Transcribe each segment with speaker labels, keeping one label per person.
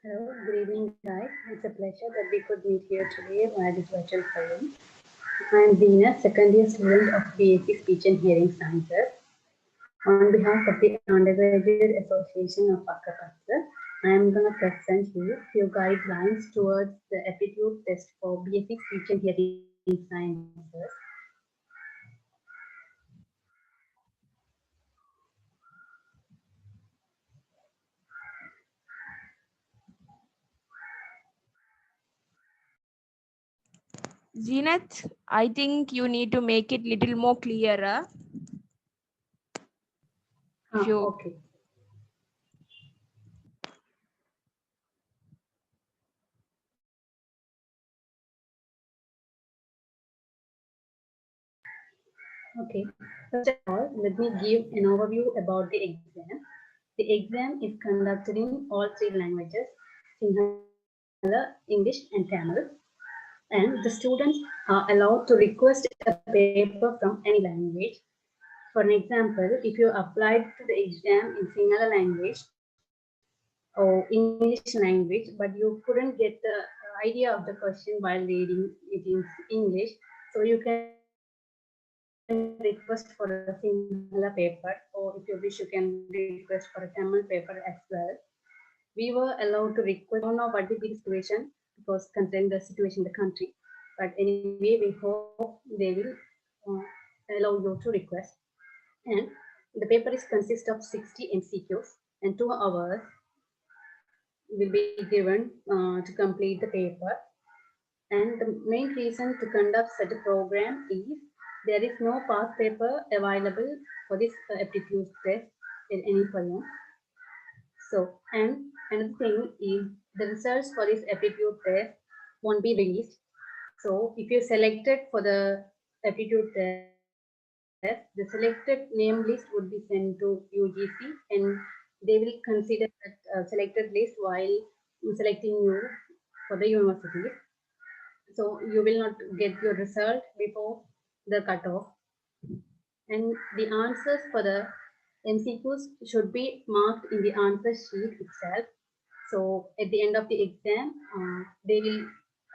Speaker 1: Hello, good evening, guys. It's a pleasure that we could meet here today via this virtual forum. I'm Dina, second year student of BSc Speech and Hearing Sciences. On behalf of the Undergraduate Association of Agriculture, I am going to present you few guidelines towards the aptitude test for BSc Speech and Hearing Sciences.
Speaker 2: Zenith, I think you need to make it little more clearer. If you
Speaker 1: Okay. Okay, first of all, let me give an overview about the exam. The exam is conducted in all three languages, Sinhala, English, and Tamil. And the students are allowed to request a paper from any language. For an example, if you applied to the exam in Sinhala language or English language, but you couldn't get the idea of the question while reading it in English, so you can request for a Sinhala paper, or if you wish, you can request for a Tamil paper as well. We were allowed to request. We don't know what will be the situation because considering the situation in the country, but anyway, we hope they will allow you to request. And the paper is consist of 60 MCQs, and 2 hours will be given to complete the paper. And the main reason to conduct such a program is there is no past paper available for this aptitude test in any forum. So, and another thing is the results for this aptitude test won't be released. So, if you're selected for the aptitude test, the selected name list would be sent to UGC, and they will consider that selected list while selecting you for the universities. So, you will not get your result before the cutoff. And the answers for the MCQs should be marked in the answer sheet itself. So at the end of the exam, they will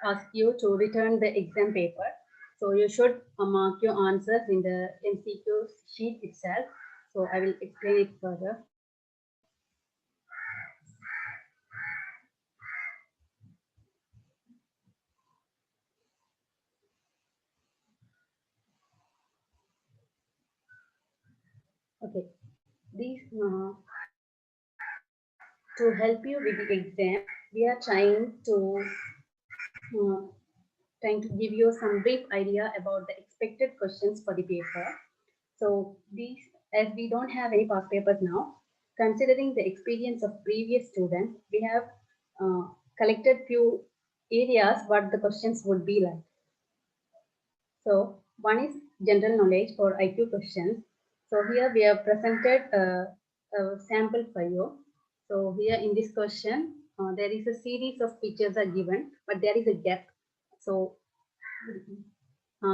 Speaker 1: ask you to return the exam paper. So you should mark your answers in the MCQ sheet itself. So I will explain it further. Okay, these to help you with the exam, we are uh, trying to give you some brief idea about the expected questions for the paper. So these, as we don't have any past papers now, considering the experience of previous students, we have collected few areas what the questions would be like. So one is general knowledge or IQ questions. So here we have presented a sample for you. So here in this question, there is a series of pictures are given, but there is a gap. So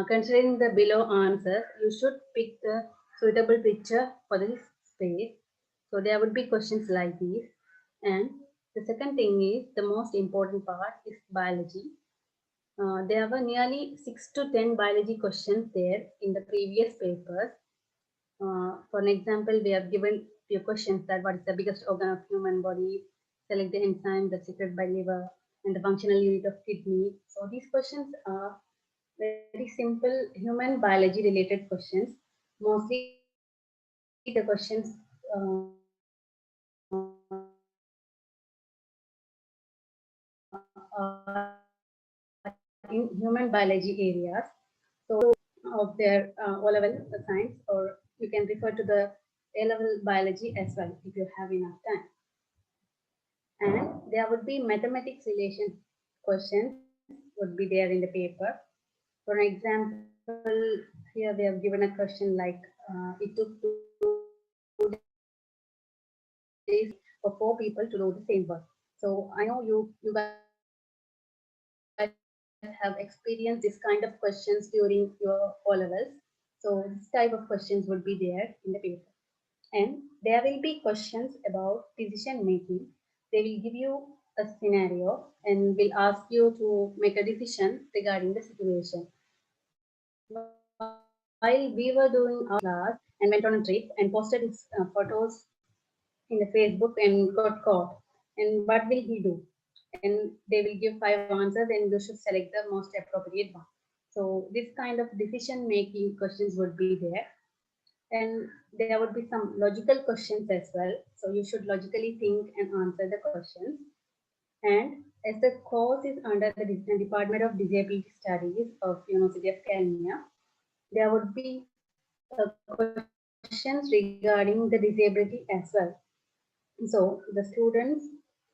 Speaker 1: considering the below answers, you should pick the suitable picture for this space. So there would be questions like these. And the second thing is the most important part is biology. There were nearly 6 to 10 biology questions there in the previous papers. For an example, we have given few questions that what is the biggest organ of human body, select the enzyme that's secreted by liver, and the functional unit of kidney. So these questions are very simple human biology related questions. Mostly the questions are in human biology areas. So of their O-level science, or you can refer to the A-level biology as well if you have enough time. And there would be mathematics relation questions would be there in the paper. For example, here they have given a question like it took 2 days for 4 people to do the same work. So I know you guys have experienced this kind of questions during your O levels. So this type of questions would be there in the paper. And there will be questions about decision making. They will give you a scenario and will ask you to make a decision regarding the situation. While we were doing our class and went on a trip and posted his photos in the Facebook and got caught. And what will he do? And they will give 5 answers and you should select the most appropriate one. So this kind of decision making questions would be there. And there would be some logical questions as well. So you should logically think and answer the questions. And as the course is under the Department of Disability Studies of University of Kelaniya, there would be questions regarding the disability as well. So the students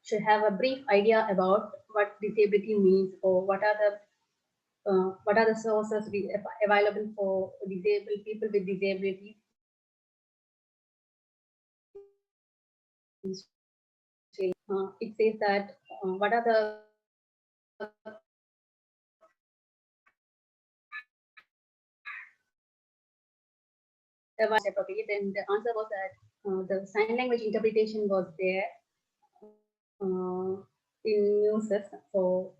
Speaker 1: should have a brief idea about what disability means or what are the sources available for disabled people with disabilities in Sri Lanka. It says that what are the appropriate, and the answer was that the sign language interpretation was there in news. So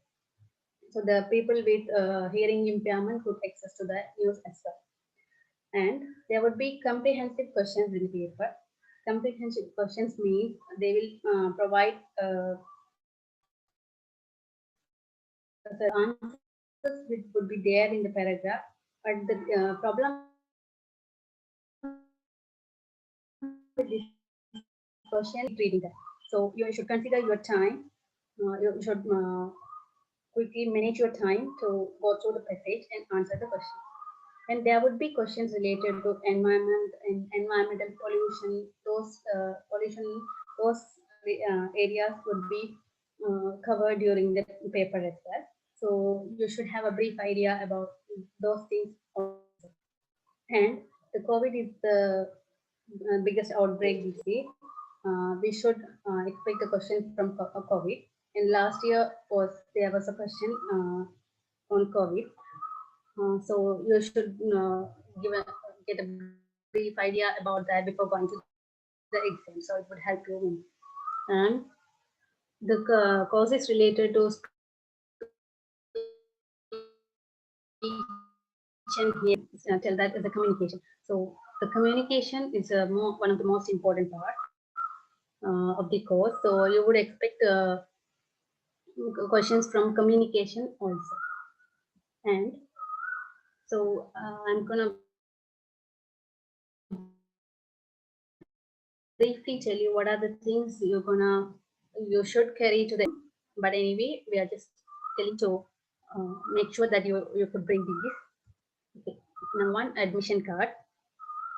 Speaker 1: the people with hearing impairment could access to the news as well. And there would be comprehensive questions in the paper. Comprehensive questions means they will provide answers which would be there in the paragraph, but the problem with this question is reading that. So you should consider your time. You should quickly manage your time to go through the passage and answer the question. And there would be questions related to environment and environmental pollution. Those areas would be covered during the paper as well. So you should have a brief idea about those things also. And the COVID is the biggest outbreak we see. We should expect a question from COVID. And last year there was a question on COVID. So you should get a brief idea about that before going to the exam. So it would help you win. And the course is related to speech and hearing. Tell that as a communication. So the communication is one of the most important part of the course. So you would expect questions from communication also. And so I'm gonna briefly tell you what are the things you should carry to the exam. But anyway, we are just telling to make sure that you could bring these. Okay. Now one admission card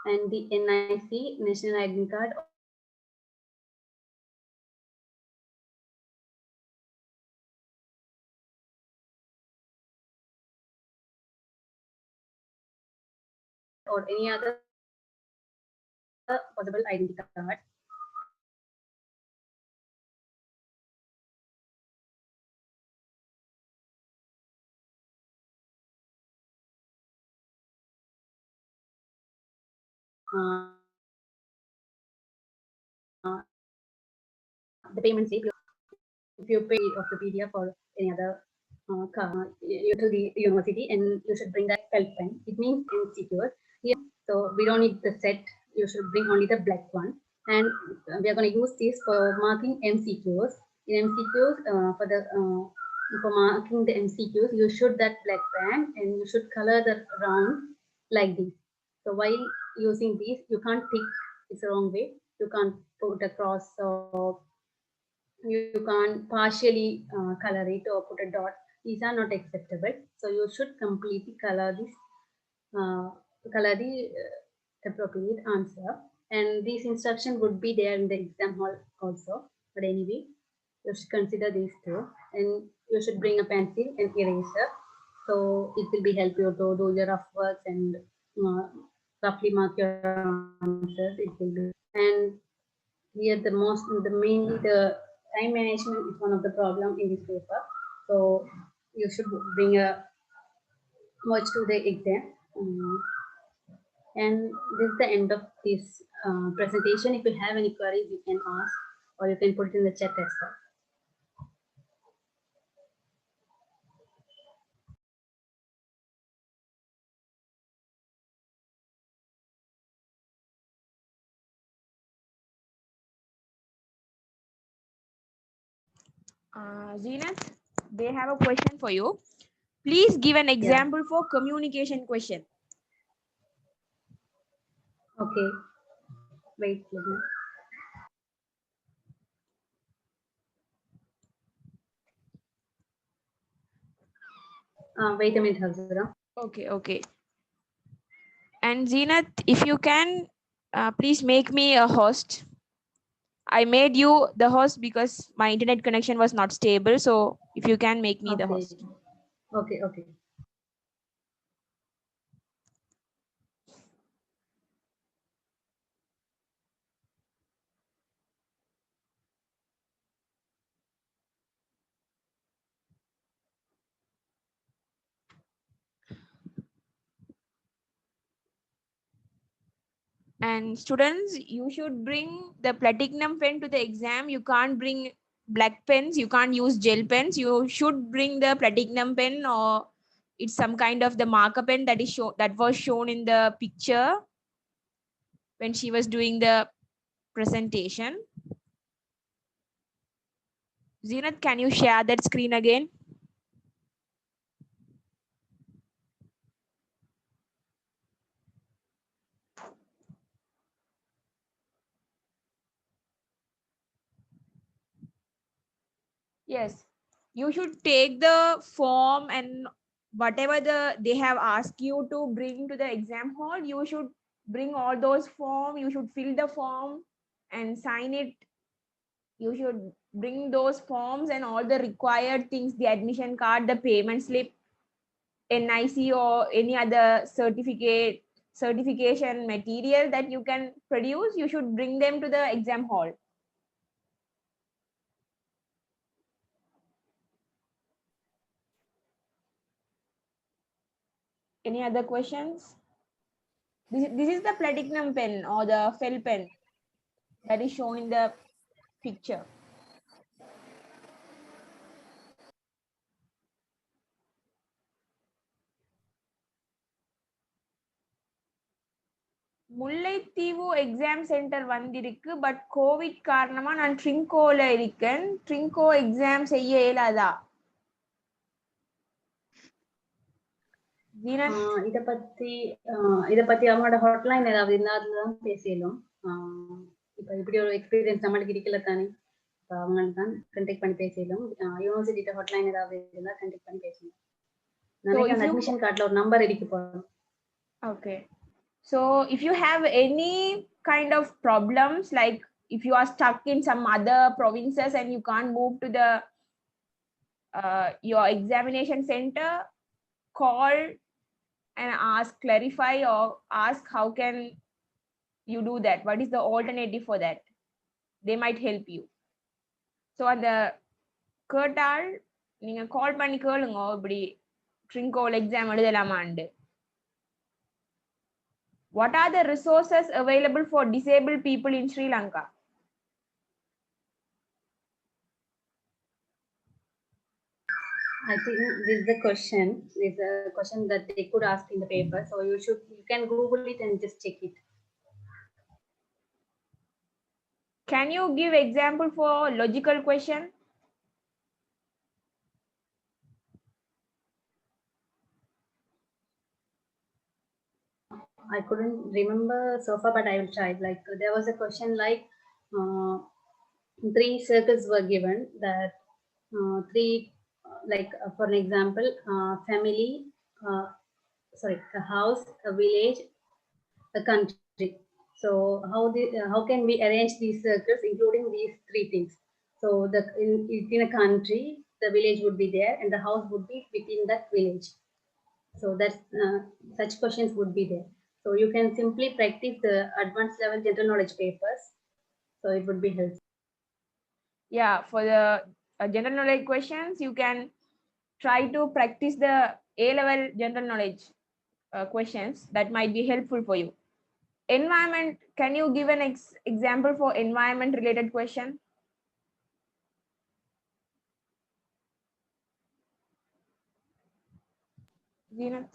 Speaker 1: and the NIC national ID card or any other possible identity card. The payment slip, if you pay of the PDF or any other you to the university, and you should bring that felt pen. It means MCQs. Here, so we don't need the set. You should bring only the black one, and we are going to use this for marking MCQs. In MCQs, for marking the MCQs, you should that black pen and you should color the round like this. So while using these, you can't tick. It's the wrong way. You can't put a cross or you can't partially color it or put a dot. These are not acceptable. So you should completely uh, color the appropriate answer. And these instruction would be there in the exam hall also. But anyway, you should consider these two. And you should bring a pencil and eraser. So it will be help you to do your rough works and roughly mark your answers. It will be. And here the mainly the time management is one of the problem in this paper. So you should bring a watch to the exam. And this is the end of this presentation. If you have any queries, you can ask or you can put it in the chat as well.
Speaker 2: Zenith, they have a question for you. Please give an
Speaker 1: Yeah.
Speaker 2: example for communication question.
Speaker 1: Okay. Wait, let me. Wait a minute, Hazura.
Speaker 2: Okay, okay. And Zenith, if you can, please make me a host. I made you the host because my internet connection was not stable. So if you can make me the
Speaker 1: Okay.
Speaker 2: host.
Speaker 1: Okay. Okay.
Speaker 2: And students, you should bring the platinum pen to the exam. You can't bring black pens. You can't use gel pens. You should bring the platinum pen, or it's some kind of the marker pen that is that was shown in the picture when she was doing the presentation. Zenith, can you share that screen again? Yes, you should take the form and whatever they have asked you to bring to the exam hall, you should bring all those form. You should fill the form and sign it. You should bring those forms and all the required things, the admission card, the payment slip, NIC or any other certification material that you can produce. You should bring them to the exam hall. Any other questions? This is the platinum pen or the fell pen that is shown in the picture. Mullaitivu exam centre வந்திருக்கு, but Covid காரணமா நான் ட்ரிங்கோல இருக்கேன். Trinco exam செய்ய இயலாதா?
Speaker 1: இத பத்தி அவங்களோட Hotline ஏதாவது இருந்தா அதுதான் பேசலும். இப்ப இப்படி ஒரு எக்ஸ்பீரியன்ஸ் நம்மளுக்கு இருக்கல தானே, அவங்க தான் கண்டெக்ட் பண்ணி பேசலும். யூனிவர்சிட்டி ஹாட்லைன் ஏதாவது இருந்தா கண்டெக்ட் பண்ணி பேசணும். நினைக்கிறேன் அட்மிஷன் கார்டுல ஒரு நம்பர் இருக்கு போறோம்.
Speaker 2: Okay, so if you have any kind of problems, like if you are stuck in some other provinces and you can't move to the your examination center, call and ask, clarify, or ask how can you do that, what is the alternative for that. They might help you. So அந்த கேட்டால் நீங்க கால் பண்ணி கேளுங்க, இப்படி ட்ரிங்கோல் exam எழுதலாமாண்டு. What are the resources available for disabled people in Sri Lanka?
Speaker 1: I think this is the question. This is a question that they could ask in the paper. So you can Google it and just check it.
Speaker 2: Can you give example for logical question?
Speaker 1: I couldn't remember so far, but I will try. Like there was a question like 3 circles were given that three, like for an example, family, a house, a village, a country. So how can we arrange these circles, including these 3 things? So in a country, the village would be there, and the house would be within that village. So that's such questions would be there. So you can simply practice the advanced level general knowledge papers. So it would be helpful.
Speaker 2: Yeah, for the general knowledge questions, you can try to practice the A-level general knowledge questions. That might be helpful for you. Environment, can you give an example for environment related question? Zenith?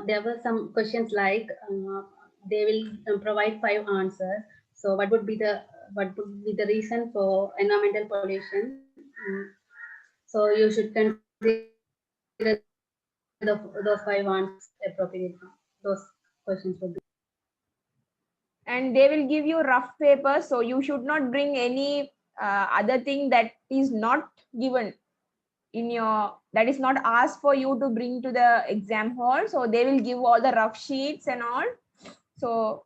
Speaker 1: There were some questions like they will provide 5 answers. So what would be the reason for environmental pollution? So you should consider those 5 answers appropriate. Those questions would be.
Speaker 2: And they will give you rough paper, so you should not bring any other thing that is not given in your, that is not asked for you to bring to the exam hall. So they will give all the rough sheets and all, so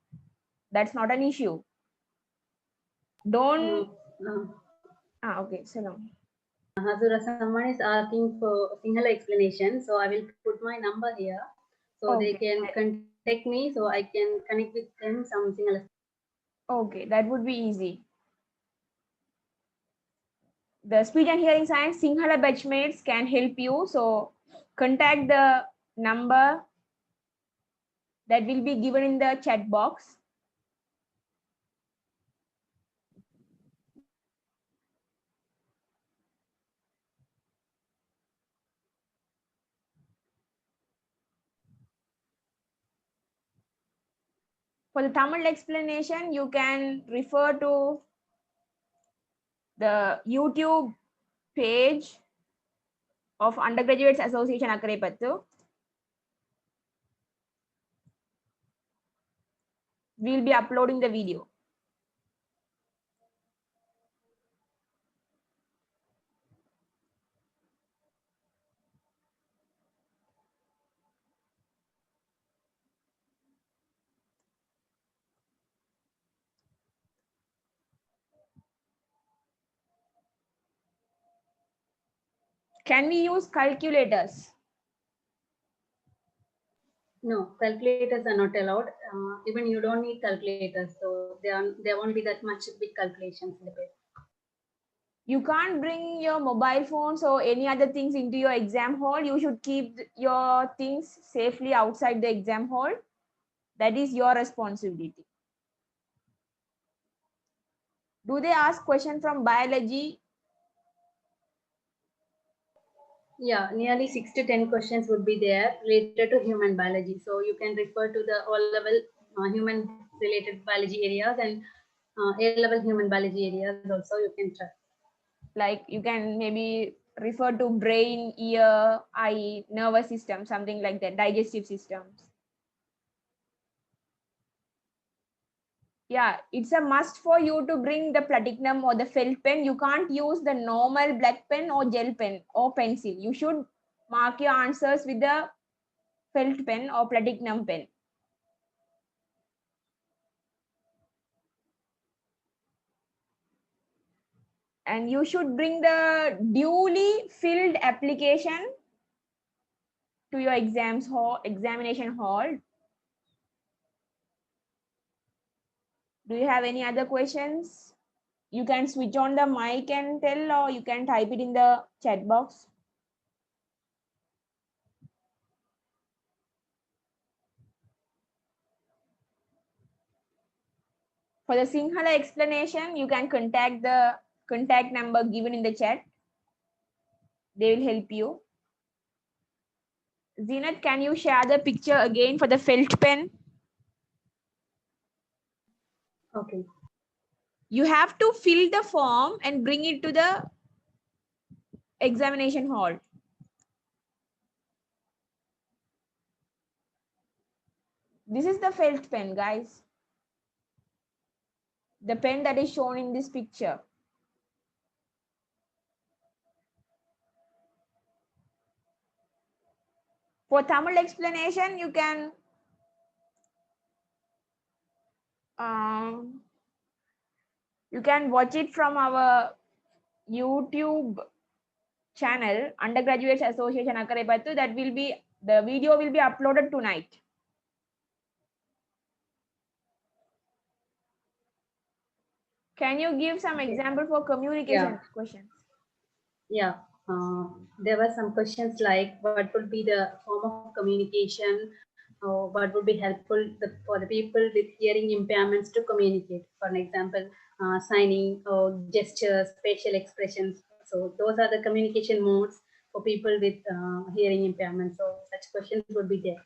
Speaker 2: that's not an issue. Don't okay, so
Speaker 1: Hazura, someone is asking for Sinhala explanation, so I will put my number here, so they
Speaker 2: okay,
Speaker 1: can contact me, so I can connect with them some Sinhala.
Speaker 2: okay, that would be easy. The speech and hearing science Sinhala batchmates can help you, so contact the number that will be given in the chat box. For the Tamil explanation, you can refer to the YouTube page of Undergraduates Association Akarepattu. We'll be uploading the video. Can we use calculators?
Speaker 1: No, calculators are not allowed. Even you don't need calculators, so there won't be that much big calculations in the paper.
Speaker 2: You can't bring your mobile phones or any other things into your exam hall. You should keep your things safely outside the exam hall. That is your responsibility. Do they ask question from biology?
Speaker 1: Yeah, nearly 6 to 10 questions would be there related to human biology. So you can refer to the all-level human related biology areas and A-level human biology areas also you can try.
Speaker 2: Like you can maybe refer to brain, ear, eye, nervous system, something like that, digestive systems. Yeah, it's a must for you to bring the platinum or the felt pen. You can't use the normal black pen or gel pen or pencil. You should mark your answers with the felt pen or platinum pen. And you should bring the duly filled application to your examination hall. Do you have any other questions? You can switch on the mic and tell, or you can type it in the chat box. For the Sinhala explanation, you can contact the contact number given in the chat. They will help you. Zinat, can you share the picture again for the felt pen?
Speaker 1: Okay.
Speaker 2: You have to fill the form and bring it to the examination hall. This is the felt pen, guys. The pen that is shown in this picture. For Tamil explanation, you can watch it from our YouTube channel, Undergraduates Association Akarepattu. That will be, the video will be uploaded tonight. Can you give some example for communication questions?
Speaker 1: Yeah. There were some questions like what would be the form of communication, or what would be helpful for the people with hearing impairments to communicate. For an example, signing or gestures, facial expressions. So those are the communication modes for people with hearing impairments. So such questions would be there.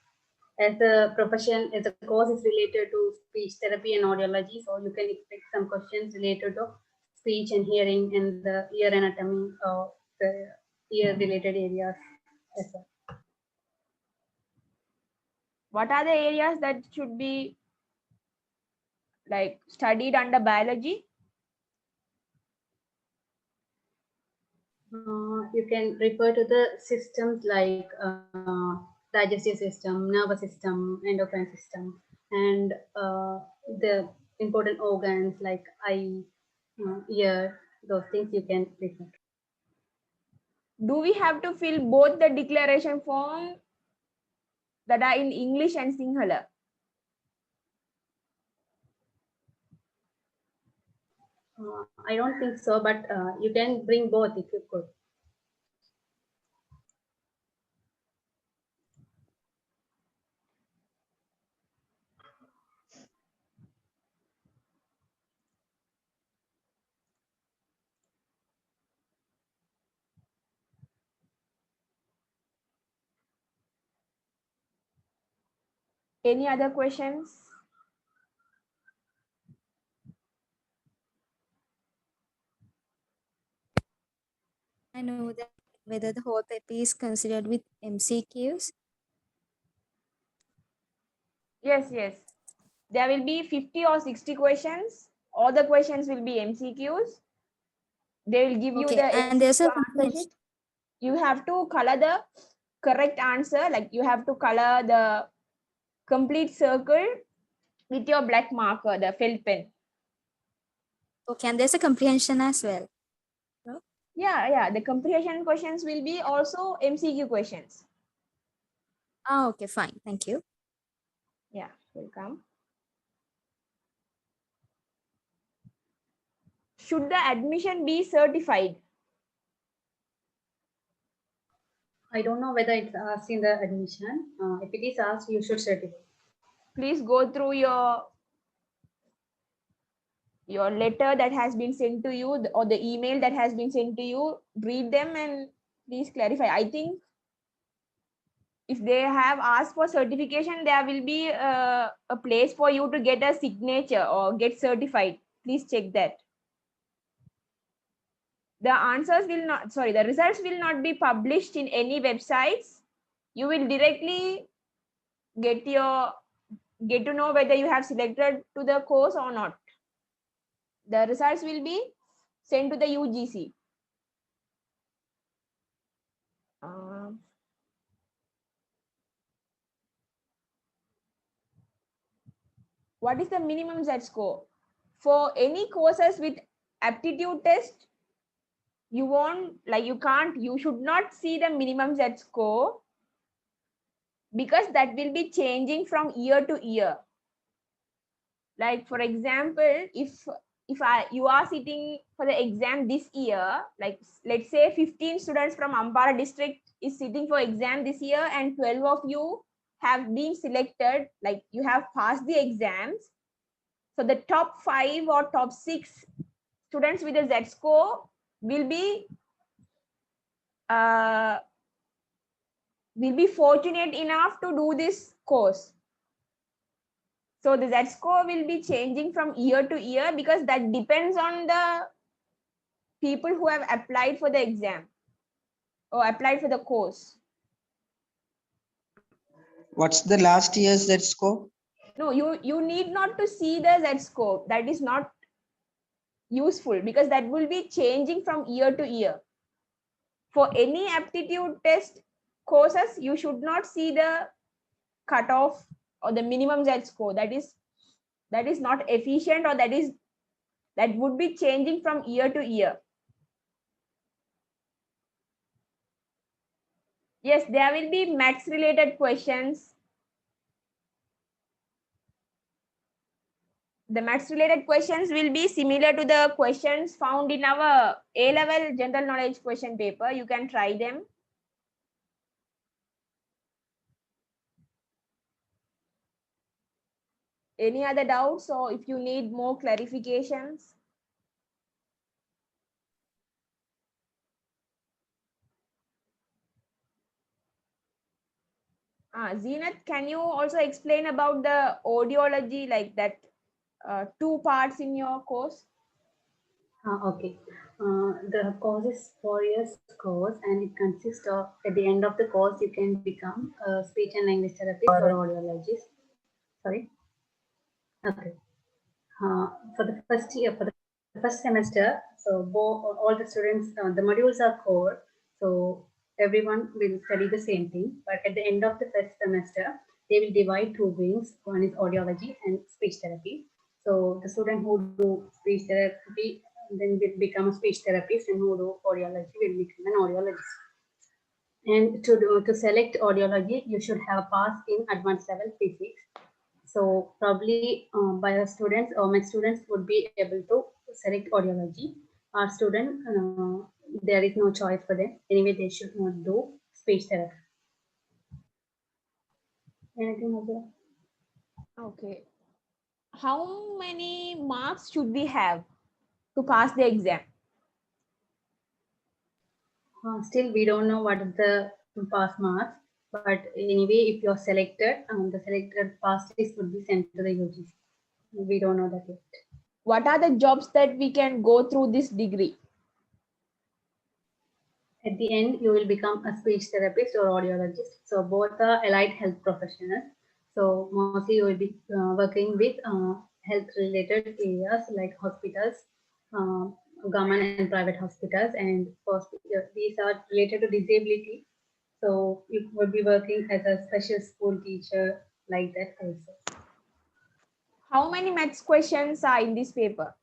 Speaker 1: As the profession, as the course is related to speech therapy and audiology, so you can expect some questions related to speech and hearing and the ear anatomy, the ear related areas as well.
Speaker 2: What are the areas that should be like studied under biology?
Speaker 1: You can refer to the systems like digestive system, nervous system, endocrine system, and the important organs like eye, ear, those things you can refer.
Speaker 2: Do we have to fill both the declaration form that are in English and Sinhala?
Speaker 1: I don't think so, but you can bring both if you could.
Speaker 2: Any other questions?
Speaker 3: I know that whether the whole paper is considered with MCQs.
Speaker 2: Yes, yes. There will be 50 or 60 questions. All the questions will be MCQs. They will give you
Speaker 3: Okay,
Speaker 2: the
Speaker 3: and there's a
Speaker 2: MCQ answer sheet. You have to color the correct answer, like you have to color the complete circle with your black marker, the felt pen.
Speaker 3: okay, and there's a comprehension as well. No?
Speaker 2: Yeah, the comprehension questions will be also MCQ questions.
Speaker 3: Ah, okay, fine. Thank you.
Speaker 2: Yeah, welcome. Should the admission be certified?
Speaker 1: I don't know whether it's asked in the admission. If it is asked, you should certify.
Speaker 2: Please go through your letter that has been sent to you or the email that has been sent to you. Read them and please clarify. I think if they have asked for certification, there will be a place for you to get a signature or get certified. Please check that. The results will not be published in any websites. You will directly get to know whether you have selected to the course or not. The results will be sent to the UGC. What is the minimum Z score? For any courses with aptitude test, you should not see the minimum Z score because that will be changing from year to year. Like for example, if you are sitting for the exam this year, like let's say 15 students from Ampara district is sitting for exam this year and 12 of you have been selected, like you have passed the exams. So the top 5 or top 6 students with a Z score will be fortunate enough to do this course. So the Z score will be changing from year to year because that depends on the people who have applied for the exam or applied for the course.
Speaker 4: What's the last year's Z score?
Speaker 2: No, you need not to see the Z score. That is not useful because that will be changing from year to year. For any aptitude test courses, you should not see the cutoff or the minimum Z score. That is not efficient, or that would be changing from year to year. Yes, there will be maths related questions. The maths related questions will be similar to the questions found in our A-level general knowledge question paper. You can try them. Any other doubts, or if you need more clarifications? Zenith, can you also explain about the audiology, like that 2 parts in your course?
Speaker 1: Okay. The course is 4 years course, and it consists of, at the end of the course you can become a speech and language therapist or audiologist. Sorry. Okay. For the first year, for the first semester, so all the students, the modules are core, so everyone will study the same thing. But at the end of the first semester, they will divide two wings. One is audiology and speech therapy. So the student who do speech therapy then will become a speech therapist, and who do audiology will become an audiologist. And to select audiology, you should have passed in advanced level physics. So probably bio students or med students would be able to select audiology. Our student, there is no choice for them. Anyway, they should not do speech therapy. Anything other?
Speaker 2: Okay. How many marks should we have to pass the exam?
Speaker 1: Still, we don't know what is the pass marks. But anyway, if you're selected, the selected pass list would be sent to the UGC. We don't know that yet.
Speaker 2: What are the jobs that we can go through this degree?
Speaker 1: At the end, you will become a speech therapist or audiologist. So both are allied health professionals. So mostly you will be working with health related areas like hospitals, uh, government and private hospitals, and these are related to disability. So you would be working as a special school teacher like that also.
Speaker 2: How many maths questions are in this paper?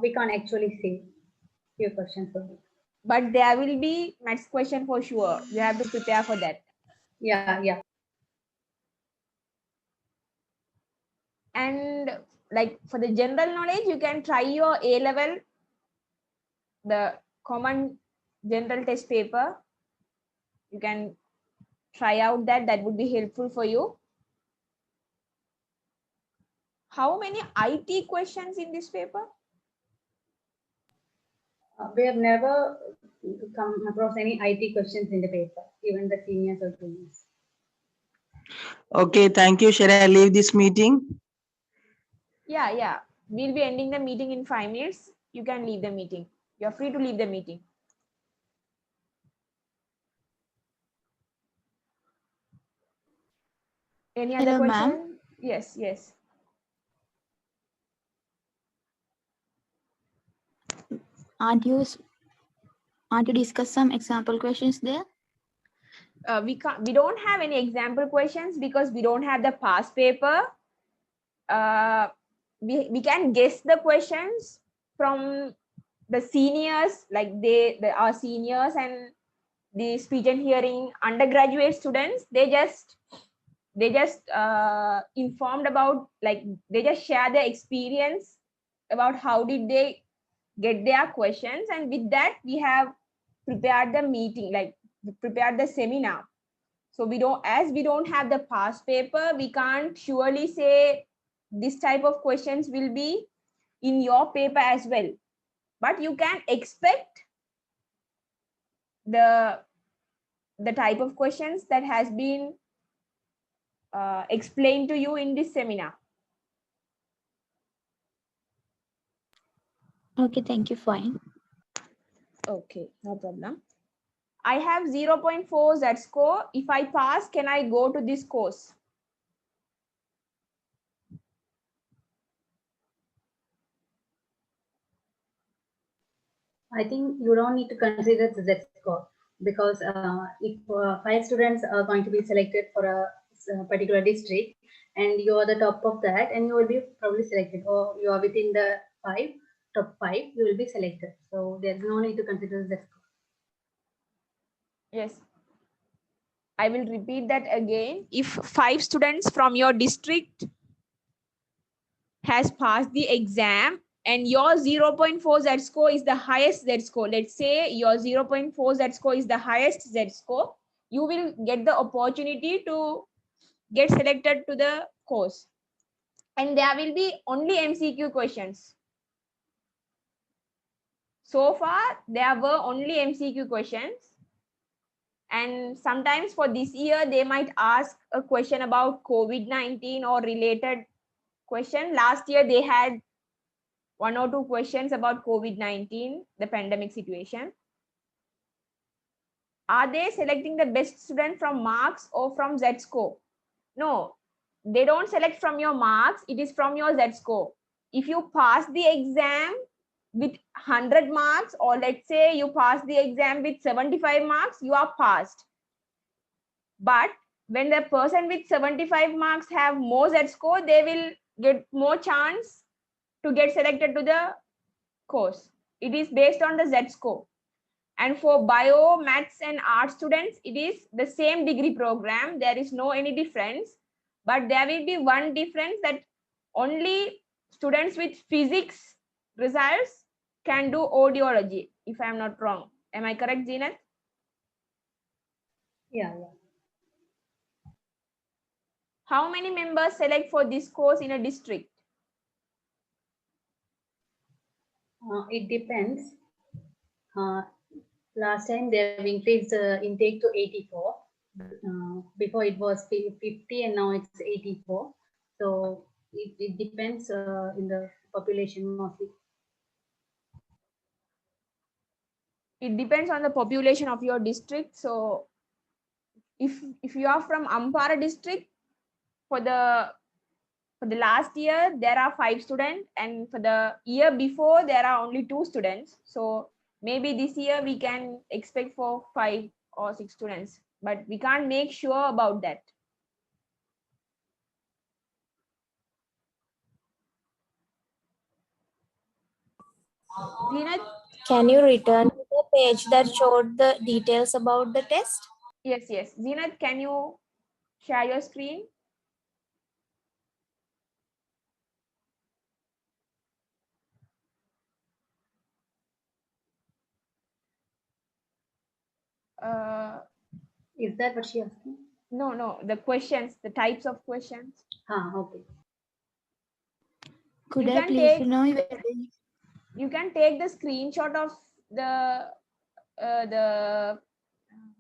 Speaker 1: We can't actually say few questions for you.
Speaker 2: But there will be maths question for sure. You have to prepare for that.
Speaker 1: Yeah.
Speaker 2: And like for the general knowledge, you can try your A level, the common general test paper. You can try out that would be helpful for you. How many IT questions in this paper?
Speaker 1: We have never come across any IT questions in the paper, even the seniors or juniors.
Speaker 4: Okay, thank you. Shall I leave this meeting?
Speaker 2: Yeah. We'll be ending the meeting in 5 minutes. You can leave the meeting. You're free to leave the meeting. Any other
Speaker 3: Hello, ma'am.
Speaker 2: question? Yes.
Speaker 3: Aren't you discuss some example questions there?
Speaker 2: We don't have any example questions because we don't have the past paper. We can guess the questions from the seniors, like they are seniors, and the speech and hearing undergraduate students. They just informed about, like they just share their experience about how did they get their questions, and with that we have prepared the meeting, like prepared the seminar. So we don't have the past paper, we can't surely say this type of questions will be in your paper as well, but you can expect the type of questions that has been explained to you in this seminar.
Speaker 3: Okay, thank you. Fine.
Speaker 2: Okay, no problem. I have 0.4 Z score. If I pass, can I go to this course?
Speaker 1: I think you don't need to consider the Z score, because if 5 students are going to be selected for a particular district, and you are the top of that, and you will be probably selected, or you are within the top five, you will be selected. So there's no need to consider the Z score.
Speaker 2: Yes. I will repeat that again. If 5 students from your district has passed the exam and your 0.4 Z score is the highest Z score, let's say your 0.4 Z score is the highest Z score, you will get the opportunity to get selected to the course. And there will be only MCQ questions. So far, there were only MCQ questions. And sometimes for this year, they might ask a question about COVID-19 or related question. Last year they had 1 or 2 questions about COVID-19, the pandemic situation. Are they selecting the best student from marks or from Z-score? No, they don't select from your marks. It is from your Z-score. If you pass the exam with 100 marks, or let's say you pass the exam with 75 marks, you are passed. But when the person with 75 marks have more Z-score, they will get more chance to get selected to the course. It is based on the Z-score. And for bio, maths and art students, it is the same degree program. There is no any difference, but there will be one difference, that only students with physics results can do audiology, if I am not wrong. Am I correct, Zenat?
Speaker 1: Yeah.
Speaker 2: How many members select for this course in a district?
Speaker 1: It depends. Last time they have increased the intake to 84. Before it was 50 and now it's 84. So it depends in the population mostly.
Speaker 2: It depends on the population of your district. So if you are from Ampara district, for the last year there are 5 students, and for the year before there are only 2 students. So maybe this year we can expect for 5 or 6 students, but we can't make sure about that. Zenat?
Speaker 3: Can you return to the page that showed the details about the test?
Speaker 2: Yes. Zenat, can you share your screen?
Speaker 1: Is that what she asking?
Speaker 2: No, the questions, the types of questions.
Speaker 1: Okay.
Speaker 3: Could
Speaker 2: You
Speaker 3: I
Speaker 2: can
Speaker 3: please
Speaker 2: take-
Speaker 3: know whether
Speaker 2: You can take the screenshot of the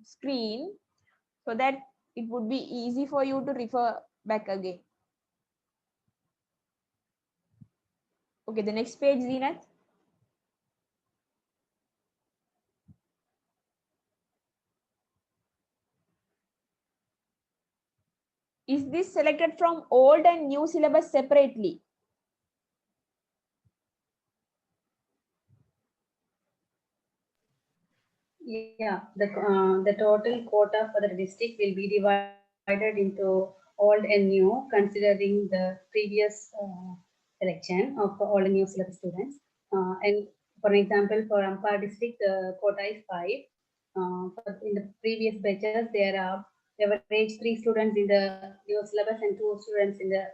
Speaker 2: screen, so that it would be easy for you to refer back again. Okay, the next page, Zenat. Is this selected from old and new syllabus separately?
Speaker 1: Yeah, the total quota for the district will be divided into old and new, considering the previous selection of old and new syllabus students. And for example, for Ampara district, the quota is 5. In the previous batches, there are average 3 students in the new syllabus and 2 students in the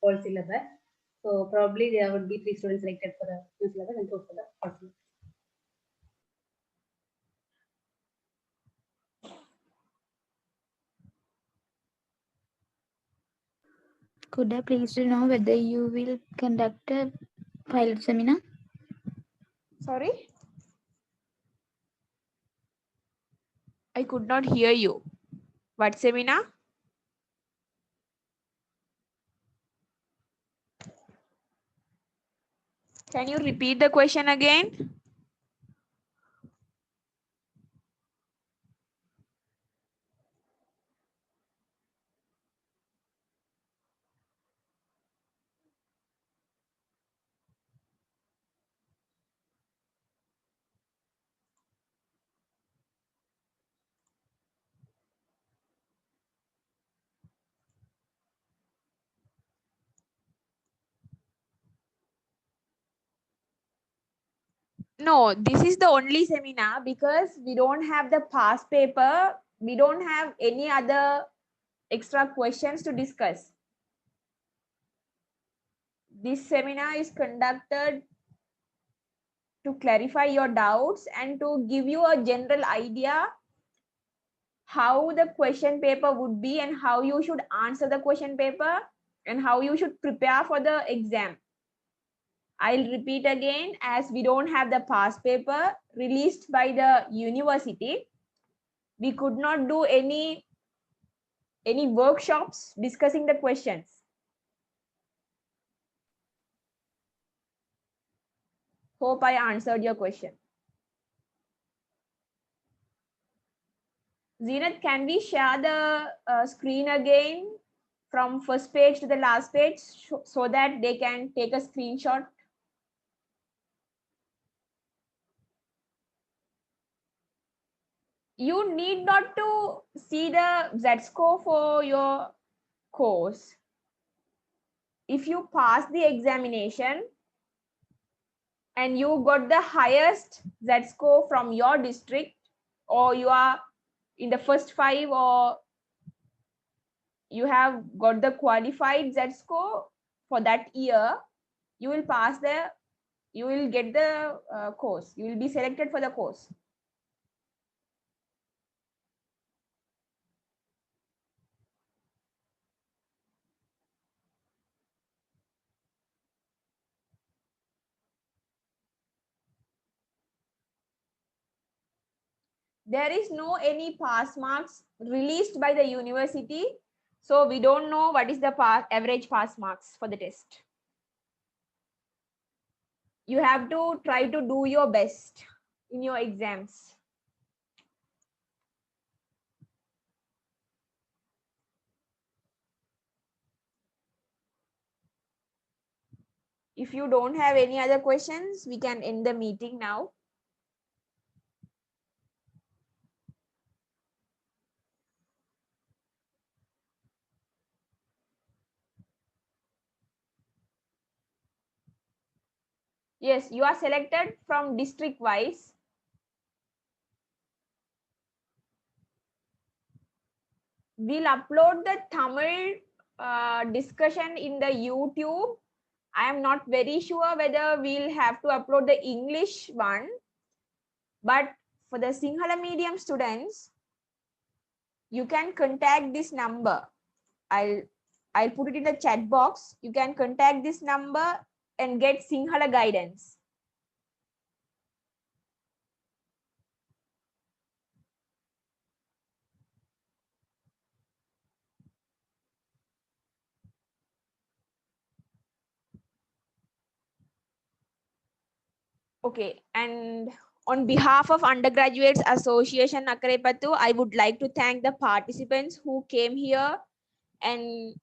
Speaker 1: old syllabus. So probably there would be 3 students selected for the new syllabus and 2 for the old syllabus.
Speaker 3: could I please know whether you will conduct a pilot seminar?
Speaker 2: Sorry? I could not hear you. What seminar? Can you repeat the question again? No, this is the only seminar, because we don't have the past paper. We don't have any other extra questions to discuss. This seminar is conducted to clarify your doubts and to give you a general idea how the question paper would be and how you should answer the question paper and how you should prepare for the exam. I'll repeat again, as we don't have the past paper released by the university, we could not do any workshops discussing the questions. Hope I answered your question. Zenith, can we share the screen again from first page to the last page so that they can take a screenshot? You need not to see the Z-score for your course. If you pass the examination and you got the highest Z-score from your district, or you are in the first 5, or you have got the qualified Z-score for that year, you will pass you will get the course. You will be selected for the course. There is no any pass marks released by the university. So we don't know what is the average pass marks for the test. You have to try to do your best in your exams. If you don't have any other questions, we can end the meeting now. Yes, you are selected from district wise. We'll upload the Tamil discussion in the YouTube. I am not very sure whether we'll have to upload the English one, but for the Sinhala medium students, you can contact this number. I'll put it in the chat box. You can contact this number and get Sinhala guidance. Okay, and on behalf of Undergraduates Association Akarepattu, I would like to thank the participants who came here, and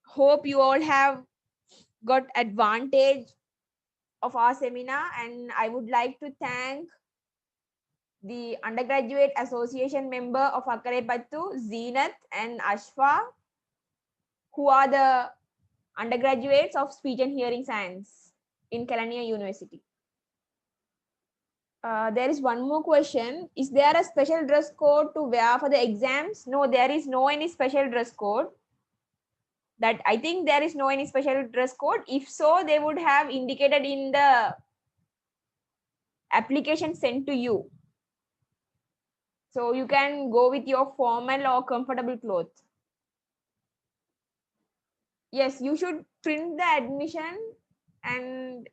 Speaker 2: hope you all have got advantage of our seminar. And I would like to thank the Undergraduate Association member of Akarepattu, Zenith and Ashfa, who are the undergraduates of Speech and Hearing Science in Kelaniya University. There is one more question. Is there a special dress code to wear for the exams? No, there is no any special dress code. That I think there is no any special dress code. If so, they would have indicated in the application sent to you. So you can go with your formal or comfortable clothes. Yes, you should print the admission, and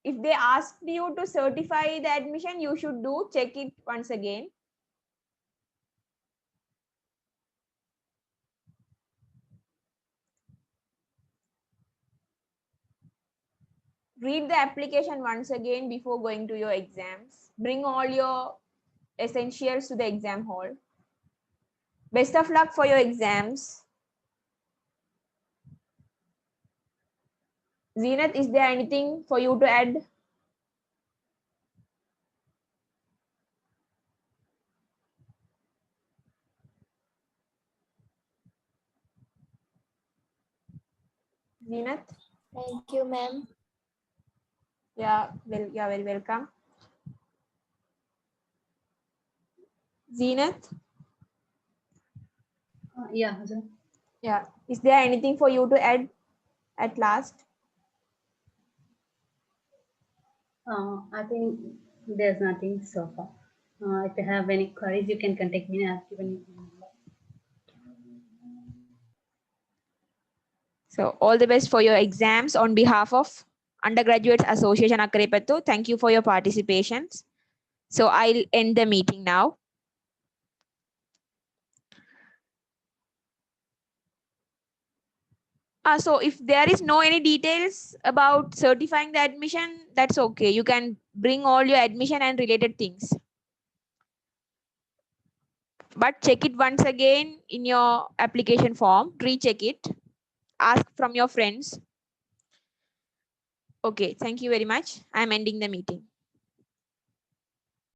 Speaker 2: if they ask you to certify the admission, you should check it once again. Read the application once again before going to your exams. Bring all your essentials to the exam hall. Best of luck for your exams. Zenith, is there anything for you to add? Zenith?
Speaker 3: Thank you, ma'am.
Speaker 2: Yeah, well, you're very welcome. Zenith?
Speaker 1: Yeah, Hajar.
Speaker 2: Yeah. Is there anything for you to add at last?
Speaker 1: I think there's nothing so far. If you have any queries, you can contact me. I've given you my number.
Speaker 2: So all the best for your exams on behalf of Undergraduates Association Akarepattu. Thank you for your participations. So I'll end the meeting now. So if there is no any details about certifying the admission, that's okay. You can bring all your admission and related things. But check it once again in your application form, recheck it, ask from your friends. Okay, thank you very much. I'm ending the meeting.